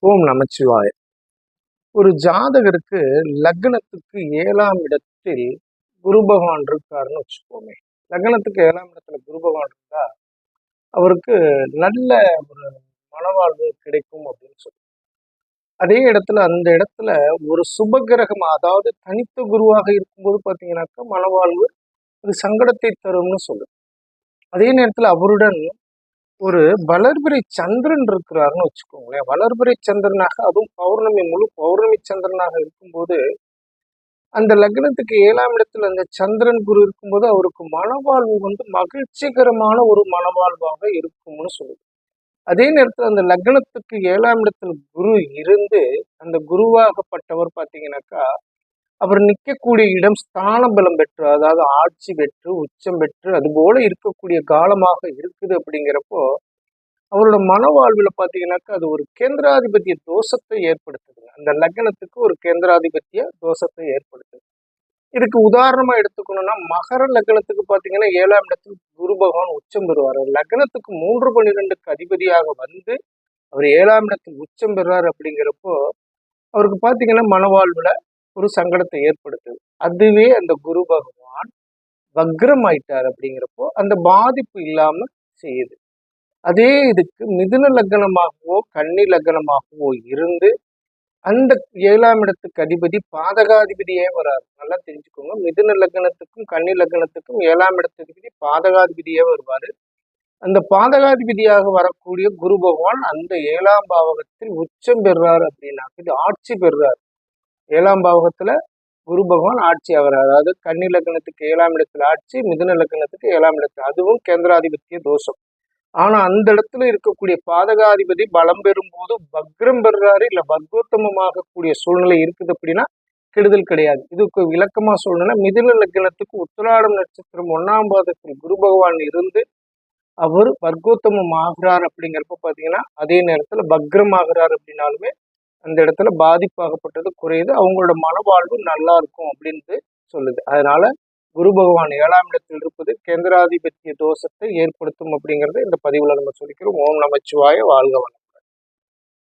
ஓம் நமச்சிவாய. ஒரு ஜாதகருக்கு லக்னத்துக்கு 7ஆம் இடத்தில் குரு பகவான் இருக்காருன்னு வச்சுக்கோமே. லக்னத்துக்கு 7ஆம் இடத்துல குரு பகவான் இருந்தா அவருக்கு நல்ல ஒரு மனவாழ்வு கிடைக்கும் அப்படின்னு சொல்லி. அதே இடத்துல அந்த இடத்துல ஒரு சுபகிரகம், அதாவது தனித்த குருவாக இருக்கும்போது பார்த்தீங்கன்னாக்கா மனவாழ்வு அது சங்கடத்தை தரும்னு சொல்லுது. அதே நேரத்துல அவருடன் ஒரு வளர்பிறை சந்திரன் இருக்கிறாருன்னு வச்சுக்கோங்களேன். வளர்பிறை சந்திரனாக, அதுவும் பௌர்ணமி, முழு பௌர்ணமி சந்திரனாக இருக்கும்போது அந்த லக்னத்துக்கு 7ஆம் இடத்துல அந்த சந்திரன் குரு இருக்கும்போது அவருக்கு மனவாழ்வு மகிழ்ச்சிகரமான ஒரு மனவாழ்வாக இருக்கும்னு சொல்லுது. அதே நேரத்துல அந்த லக்னத்துக்கு 7ஆம் இடத்துல குரு இருந்து அந்த குருவாகப்பட்டவர் பார்த்தீங்கன்னாக்கா அவர் நிற்கக்கூடிய இடம் ஸ்தான பலம் பெற்று, அதாவது ஆட்சி பெற்று உச்சம் பெற்று அது போல இருக்கக்கூடிய காலமாக இருக்குது. அப்படிங்கிறப்போ அவரோட மனவாழ்வுல பாத்தீங்கன்னாக்கா அது ஒரு கேந்திராதிபத்திய தோஷத்தை ஏற்படுத்துது. அந்த லக்னத்துக்கு ஒரு கேந்திராதிபத்திய தோஷத்தை ஏற்படுத்துது. இதுக்கு உதாரணமா எடுத்துக்கணும்னா மகர லக்னத்துக்கு பாத்தீங்கன்னா 7ஆம் இடத்துல குரு பகவான் உச்சம் பெறுவார். லக்னத்துக்கு 3-12க்கு அதிபதியாக வந்து அவர் 7ஆம் இடத்தில் உச்சம் பெறுறாரு. அப்படிங்கிறப்போ அவருக்கு பாத்தீங்கன்னா மனவாழ்வுல ஒரு சங்கடத்தை ஏற்படுத்துது. அதுவே அந்த குரு பகவான் வக்ரம் ஆயிட்டார் அப்படிங்கிறப்போ அந்த பாதிப்பு இல்லாம செய்யுது. அதே இதுக்கு மிதுன லக்னமாகவோ கன்னி லக்னமாகவோ இருந்து அந்த 7ஆம் இடத்துக்கு அதிபதி பாதகாதிபதியே வராது. நல்லா தெரிஞ்சுக்கோங்க. மிதுன லக்னத்துக்கும் கன்னி லக்னத்துக்கும் 7ஆம் இடத்துக்கு அதிபதி பாதகாதிபதியே வருவாரு. அந்த பாதகாதிபதியாக வரக்கூடிய குரு பகவான் அந்த 7ஆம் பாவகத்தில் உச்சம் பெறுறாரு அப்படின்னா இது ஆட்சி பெறுறாரு. 7ஆம் பாவகத்துல குரு பகவான் ஆட்சி ஆகிறார். அதாவது கன்னி லக்னத்துக்கு 7ஆம் இடத்துல ஆட்சி, மிதுன லக்னத்துக்கு 7ஆம் இடத்துல, அதுவும் கேந்திராதிபத்திய தோஷம். ஆனா அந்த இடத்துல இருக்கக்கூடிய பாதகாதிபதி பலம் பெறும் போது வக்ரம் பெறுறாரு, இல்ல வக்ரோத்தமமாக கூடிய சூழ்நிலை இருக்குது அப்படின்னா கெடுதல் கிடையாது. இதுக்கு விளக்கமா சொல்லணும்னா மிதுன லக்னத்துக்கு உத்திராடம் நட்சத்திரம் 1ஆம் பாதத்தில் குரு பகவான் இருந்து அவர் வர்க்கோத்தமம் ஆகிறார். அப்படிங்கிறப்ப பாத்தீங்கன்னா அதே நேரத்துல வக்ரம் ஆகிறார் அப்படின்னாலுமே அந்த இடத்துல பாதிப்பாகப்பட்டது குறையுது. அவங்களோட மனவாழ்வு நல்லா இருக்கும் அப்படின்னு சொல்லுது. அதனால குரு பகவான் 7ஆம் இடத்தில் இருப்பது கேந்திராதிபத்திய தோஷத்தை ஏற்படுத்தும் அப்படிங்கறத இந்த பதிவுல நம்ம சொல்லிக்கிறோம். ஓம் நமச்சிவாய. வாழ்க வளமுடன்.